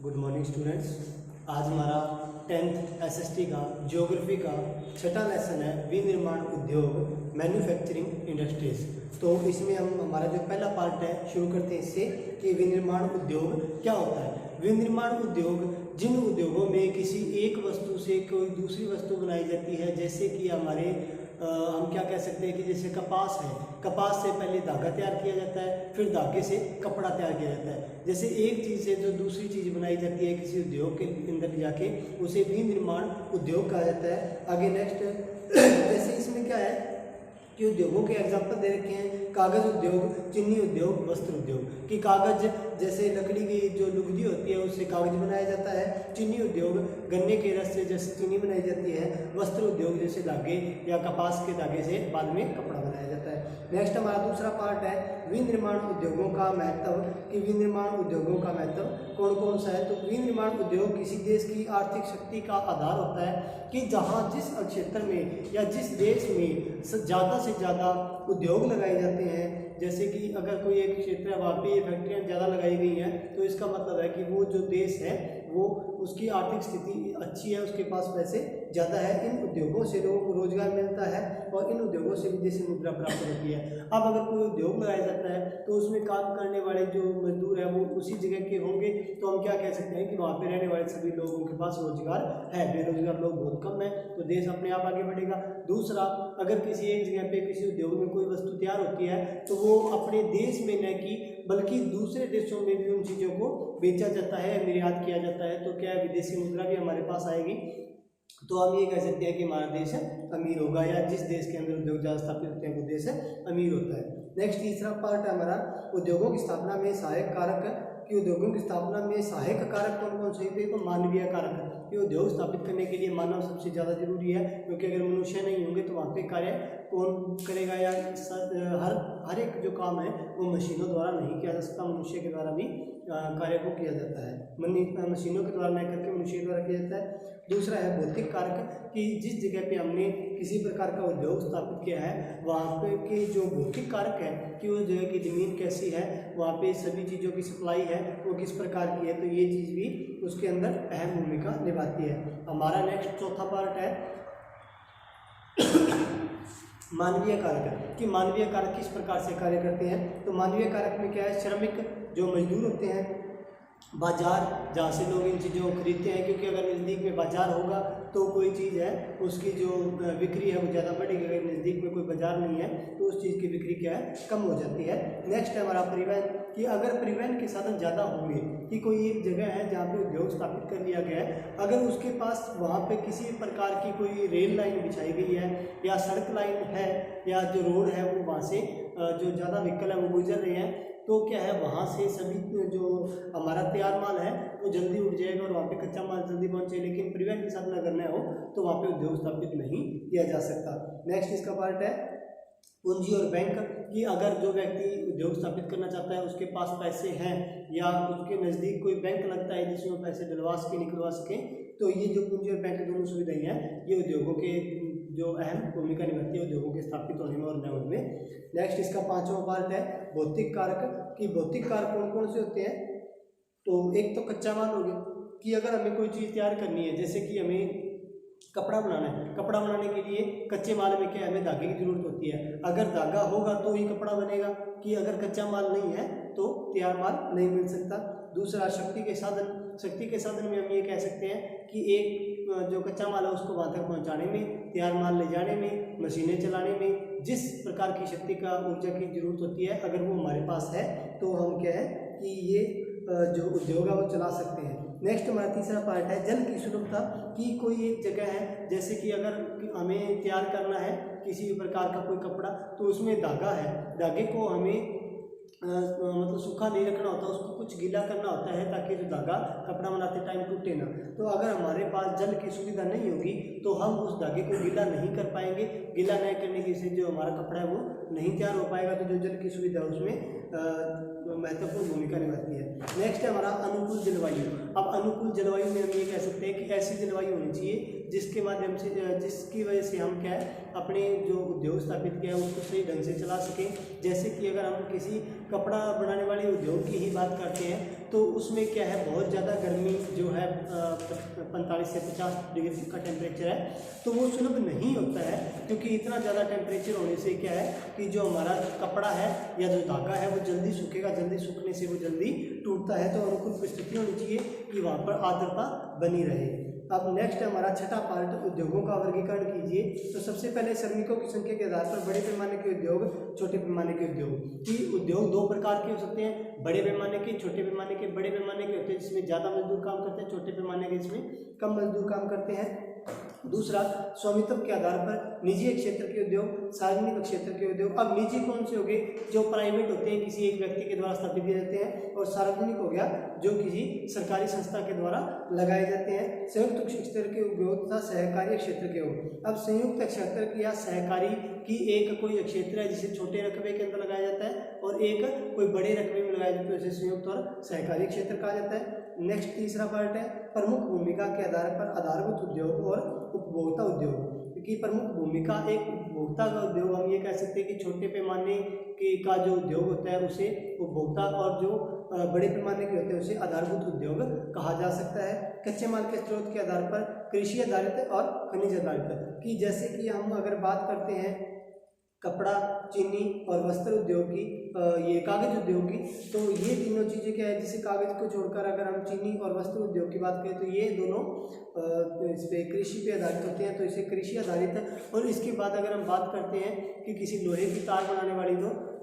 Good morning students. आज हमारा 10th SST का ज्योग्राफी का छठा लेसन है विनिर्माण उद्योग मैन्युफैक्चरिंग इंडस्ट्रीज। तो इसमें हम हमारा जो पहला पार्ट है शुरू करते हैं इससे कि विनिर्माण उद्योग क्या होता है। विनिर्माण उद्योग जिन उद्योगों में किसी एक वस्तु से कोई दूसरी वस्तु बनाई जाती है, जैसे कि हमारे हम क्या कह सकते हैं कि जैसे कपास है, कपास से पहले धागा तैयार किया जाता है, फिर धागे से कपड़ा तैयार किया जाता है। जैसे एक चीज़ से जो दूसरी चीज़ बनाई जाती है किसी उद्योग के अंदर जाके, उसे विनिर्माण उद्योग कहा जाता है। आगे नेक्स्ट जैसे इसमें क्या है कि उद्योगों के एग्जाम्पल दे रखे हैं, कागज़ उद्योग, चीनी उद्योग, वस्त्र उद्योग। कि कागज़ जैसे लकड़ी की जो लुगदी होती है उससे कागज़ बनाया जाता है। चीनी उद्योग गन्ने के रस से जैसे चीनी बनाई जाती है। वस्त्र उद्योग जैसे धागे या कपास के धागे से बाद में कपड़ा बनाया जाता है। नेक्स्ट हमारा दूसरा पार्ट है विनिर्माण उद्योगों का महत्व। कि विनिर्माण उद्योगों का महत्व कौन कौन सा है। तो विनिर्माण उद्योग किसी देश की आर्थिक शक्ति का आधार होता है कि जहाँ जिस क्षेत्र में या जिस देश में ज़्यादा से ज़्यादा उद्योग लगाए जाते हैं, जैसे कि अगर कोई एक क्षेत्र है वहाँ पे फैक्ट्रियाँ ज़्यादा लगाई गई हैं, तो इसका मतलब है कि वो जो देश है वो उसकी आर्थिक स्थिति अच्छी है, उसके पास पैसे ज़्यादा है। इन उद्योगों से लोगों को रोजगार मिलता है और इन उद्योगों से विदेशी मुद्रा प्राप्त होती है। अब अगर कोई उद्योग लगाया जाता है तो उसमें काम करने वाले जो मजदूर हैं वो उसी जगह के होंगे, तो हम क्या कह सकते हैं कि वहाँ पे रहने वाले सभी लोगों के पास रोजगार है। बेरोजगार लोग बहुत कम है, तो देश अपने आप आगे बढ़ेगा। दूसरा, अगर किसी एक जगह पे किसी उद्योग में कोई वस्तु तैयार होती है तो वो अपने देश में न कि बल्कि दूसरे देशों में भी उन चीज़ों को बेचा जाता है, निर्यात किया जाता है। तो क्या विदेशी मुद्रा भी हमारे पास आएगी, तो हम ये कह सकते हैं कि हमारा देश अमीर होगा, या जिस देश के अंदर उद्योग ज़्यादा स्थापित होते हैं वो देश अमीर होता है। नेक्स्ट तीसरा पार्ट है हमारा उद्योगों की स्थापना में सहायक कारक। कि उद्योगों की स्थापना में सहायक कारक कौन कौन से थे। तो मानवीय कारक। कि उद्योग स्थापित करने के लिए मानव सबसे ज़्यादा जरूरी है, क्योंकि अगर मनुष्य नहीं होंगे तो वहाँ पे कार्य कौन करेगा, या हर एक जो काम है वो मशीनों द्वारा नहीं किया जा सकता, मनुष्य के द्वारा भी कार्य को किया जाता है। मशीनों के द्वारा नहीं करके मनुष्य के द्वारा किया जाता है। दूसरा है भौतिक कारक। कि जिस जगह पे हमने किसी प्रकार का उद्योग स्थापित किया है वहाँ पे के जो भौतिक कारक है कि वो जगह की ज़मीन कैसी है, वहाँ पे सभी चीज़ों की सप्लाई है वो किस प्रकार की है, तो ये चीज़ भी उसके अंदर अहम भूमिका निभाती है। हमारा नेक्स्ट चौथा पार्ट है मानवीय कारक। कि मानवीय कारक किस प्रकार से कार्य करते हैं। तो मानवीय कारक में क्या है, श्रमिक जो मजदूर होते हैं, बाजार जहाँ से लोग इन चीज़ों को खरीदते हैं, क्योंकि अगर नज़दीक में बाजार होगा तो कोई चीज़ है उसकी जो बिक्री है वो ज़्यादा बढ़ेगी। अगर नज़दीक में कोई बाजार नहीं है तो उस चीज़ की बिक्री क्या है, कम हो जाती है। नेक्स्ट है हमारा परिवहन। कि अगर परिवहन के साधन ज़्यादा होंगे, कि कोई एक जगह है जहाँ पे उद्योग स्थापित कर लिया गया है, अगर उसके पास वहाँ पे किसी प्रकार की कोई रेल लाइन बिछाई गई है या सड़क लाइन है या जो रोड है वो वहाँ से जो ज़्यादा व्हीकल है वो गुजर रहे हैं, तो क्या है वहाँ से सभी जो हमारा तैयार माल है वो जल्दी उठ जाएगा और वहाँ पे कच्चा माल जल्दी पहुँचे। लेकिन परिवहन के साथ अगर न हो तो वहाँ पे उद्योग स्थापित नहीं किया जा सकता। नेक्स्ट इसका पार्ट है पूंजी और बैंक। कि अगर जो व्यक्ति उद्योग स्थापित करना चाहता है उसके पास पैसे हैं या उसके नज़दीक कोई बैंक लगता है जिसमें पैसे डलवा सके निकलवा सके, तो ये जो पूंजी और बैंक दोनों सुविधाएं हैं ये उद्योगों के जो अहम भूमिका निभाती है उद्योगों के स्थापित होने में और न होने में। नेक्स्ट इसका पांचवा पार्ट है भौतिक कारक। कि भौतिक कारक कौन कौन से होते हैं। तो एक तो कच्चा माल हो गया, कि अगर हमें कोई चीज़ तैयार करनी है, जैसे कि हमें कपड़ा बनाना है, कपड़ा बनाने के लिए कच्चे माल में क्या हमें धागे की जरूरत होती है। अगर धागा होगा तो ही कपड़ा बनेगा, कि अगर कच्चा माल नहीं है तो तैयार माल नहीं मिल सकता। दूसरा शक्ति के साधन। शक्ति के साधन में हम ये कह सकते हैं कि एक जो कच्चा माल है उसको वहाँ तक पहुँचाने में, तैयार माल ले जाने में, मशीनें चलाने में, जिस प्रकार की शक्ति का ऊर्जा की जरूरत होती है अगर वो हमारे पास है तो हम क्या है कि ये जो उद्योग है वो चला सकते हैं। नेक्स्ट हमारा तीसरा पार्ट है जल की सुलभता। कि कोई एक जगह है, जैसे कि अगर हमें तैयार करना है किसी प्रकार का कोई कपड़ा, तो उसमें धागा है, धागे को हमें मतलब सूखा नहीं रखना होता, उसको कुछ गीला करना होता है ताकि जो धागा कपड़ा बनाते टाइम टूटे ना। तो अगर हमारे पास जल की सुविधा नहीं होगी तो हम उस धागे को गीला नहीं कर पाएंगे। गीला नहीं करने की से जो हमारा कपड़ा है वो नहीं तैयार हो पाएगा। तो जो जल की सुविधा है उसमें महत्वपूर्ण भूमिका निभाती है। नेक्स्ट है हमारा अनुकूल जलवायु। अब अनुकूल जलवायु में हम ये कह सकते हैं कि ऐसी जलवायु होनी चाहिए जिसके माध्यम से जिसकी वजह से हम क्या है अपने जो उद्योग स्थापित किया है उसको सही ढंग से चला सकें। जैसे कि अगर हम किसी कपड़ा बनाने वाले उद्योग की ही बात करते हैं तो उसमें क्या है, बहुत ज़्यादा गर्मी जो है 45 से 50 डिग्री का टेम्परेचर है तो वो सुलभ नहीं होता है, क्योंकि इतना ज़्यादा टेम्परेचर होने से क्या है कि जो हमारा कपड़ा है या जो धागा है वो जल्दी सूखेगा, जल्दी सूखने से वो जल्दी टूटता है। तो अनुकूल परिस्थिति होनी चाहिए कि वहाँ पर आर्द्रता बनी रहे। अब नेक्स्ट हमारा छठा पार्ट, उद्योगों का वर्गीकरण कीजिए। तो सबसे पहले श्रमिकों की संख्या के आधार पर बड़े पैमाने के उद्योग, छोटे पैमाने के उद्योग। कि उद्योग दो प्रकार के हो सकते हैं, बड़े पैमाने के, छोटे पैमाने के। बड़े पैमाने के होते हैं जिसमें ज़्यादा मजदूर काम करते हैं, छोटे पैमाने के जिसमें कम मजदूर काम करते हैं। दूसरा, स्वामित्व के आधार पर निजी क्षेत्र के उद्योग, सार्वजनिक क्षेत्र के उद्योग। अब निजी कौन से हो गए, जो प्राइवेट होते हैं, किसी एक व्यक्ति के द्वारा स्थापित किए जाते हैं, और सार्वजनिक हो गया जो किसी सरकारी संस्था के द्वारा लगाए जाते हैं। संयुक्त क्षेत्र के उद्योग तथा सहकारी क्षेत्र के उद्योग। अब संयुक्त क्षेत्र की या सहकारी की एक कोई क्षेत्र है जिसे छोटे रकबे के अंदर लगाया जाता है और एक कोई बड़े रकबे में लगाया जाता है, उसे संयुक्त और सहकारी क्षेत्र कहा जाता है। नेक्स्ट तीसरा पार्ट है प्रमुख भूमिका के आधार पर आधारभूत उद्योग और उपभोक्ता उद्योग। की प्रमुख भूमिका, एक उपभोक्ता का उद्योग हम ये कह सकते हैं कि छोटे पैमाने के का जो उद्योग होता है उसे उपभोक्ता, और जो बड़े पैमाने के होते हैं उसे आधारभूत उद्योग कहा जा सकता है। कच्चे माल के स्रोत के आधार पर कृषि आधारित और खनिज आधारित। कि जैसे कि हम अगर बात करते हैं कपड़ा, चीनी और वस्त्र उद्योग की, ये कागज उद्योग की, तो ये तीनों चीज़ें क्या है, जिसे कागज को छोड़कर अगर हम चीनी और वस्त्र उद्योग की बात करें तो ये दोनों इस पे कृषि पे आधारित होते हैं, तो इसे कृषि आधारित है। और इसके बाद अगर हम बात करते हैं कि किसी लोहे की तार बनाने वाली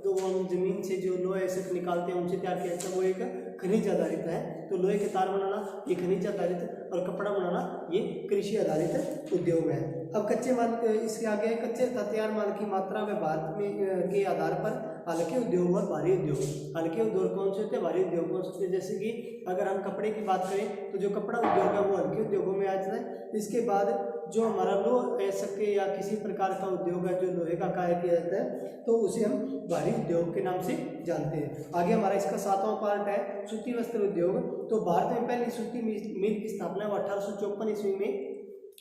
तो वो हम जमीन से जो लोहे से निकालते हैं उनसे तैयार किया जाता है, वो एक खनिज आधारित है। तो लोहे के तार बनाना ये खनिज आधारित, और कपड़ा बनाना ये कृषि आधारित उद्योग है। अब कच्चे माल, इसके आगे कच्चे तथा तैयार माल की मात्रा व भारत में के आधार पर हल्के उद्योग और भारी उद्योग। हल्के उद्योग कौन से होते हैं, भारी उद्योग कौन से होते हैं। जैसे कि अगर हम कपड़े की बात करें तो जो कपड़ा उद्योग है वो हल्के उद्योगों में आ जाता है। इसके बाद जो हमारा लोह ऐसक या किसी प्रकार का उद्योग है जो लोहे का कार्य किया जाता है तो उसे हम भारी उद्योग के नाम से जानते हैं। आगे हमारा इसका सातवां पार्ट है सूती वस्त्र उद्योग। तो भारत में पहली सूती मिल की स्थापना 1854 ईस्वी में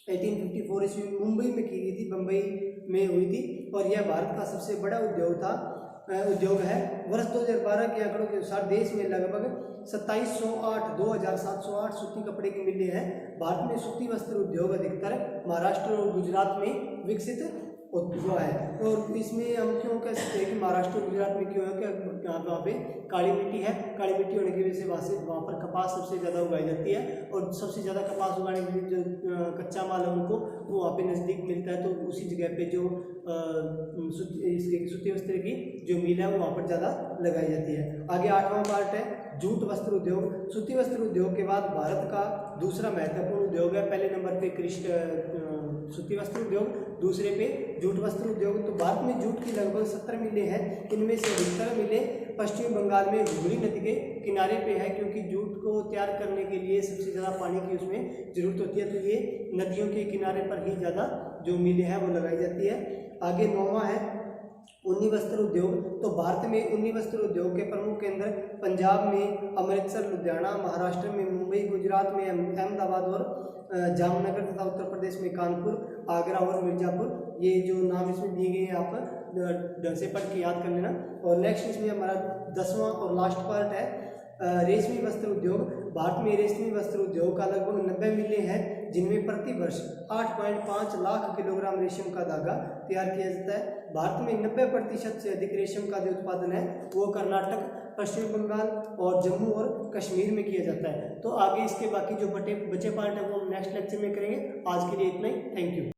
1854 ईस्वी में मुंबई में की गई थी, बम्बई में हुई थी, और यह भारत का सबसे बड़ा उद्योग है। वर्ष 2012 के आंकड़ों के अनुसार देश में लगभग 2708 सूती कपड़े की मिलें हैं। भारत में सूती वस्त्र उद्योग अधिकतर महाराष्ट्र और गुजरात में विकसित हुआ है। और इसमें हम क्यों कह सकते हैं कि महाराष्ट्र और गुजरात में क्यों है कि वहाँ पे काली मिट्टी है, काली मिट्टी होने की वजह से वहाँ पर कपास सबसे ज़्यादा उगाई जाती है, और सबसे ज़्यादा कपास उगाने के लिए जो कच्चा माल है उनको वो वहाँ पे नज़दीक मिलता है, तो उसी जगह पे जो इसके सूती वस्त्र की जो मिल है वो वहाँ पर ज़्यादा लगाई जाती है। आगे आठवां पार्ट है जूट वस्त्र उद्योग। सूती वस्त्र उद्योग के बाद भारत का दूसरा महत्वपूर्ण उद्योग है। पहले नंबर पे सूती वस्त्र उद्योग, दूसरे पे जूट वस्त्र उद्योग। तो भारत में जूट की लगभग 17 मिलें हैं, इनमें से 17 मिलें पश्चिमी बंगाल में हुगली नदी के किनारे पे है, क्योंकि जूट को तैयार करने के लिए सबसे ज़्यादा पानी की उसमें ज़रूरत होती है, तो ये नदियों के किनारे पर ही ज़्यादा जो मिलें हैं वो लगाई जाती है। आगे 9वां है ऊनी वस्त्र उद्योग। तो भारत में ऊनी वस्त्र उद्योग के प्रमुख केंद्र पंजाब में अमृतसर, लुधियाना, महाराष्ट्र में मुंबई, गुजरात में अहमदाबाद और जामनगर तथा उत्तर प्रदेश में कानपुर, आगरा और मिर्ज़ापुर। ये जो नाम इसमें दिए गए हैं आप ढंग से पढ़ के याद कर लेना। और नेक्स्ट इसमें हमारा 10वां और लास्ट पार्ट है रेशमी वस्त्र उद्योग। भारत में रेशमी वस्त्र उद्योग का लगभग 90 मिलें हैं, जिनमें प्रति वर्ष 8.5 लाख किलोग्राम रेशम का धागा तैयार किया जाता है। भारत में 90% से अधिक रेशम का जो उत्पादन है वो कर्नाटक, पश्चिम बंगाल और जम्मू और कश्मीर में किया जाता है। तो आगे इसके बाकी जो बचे पार्ट है वो हम नेक्स्ट लेक्चर में करेंगे। आज के लिए इतना ही, थैंक यू।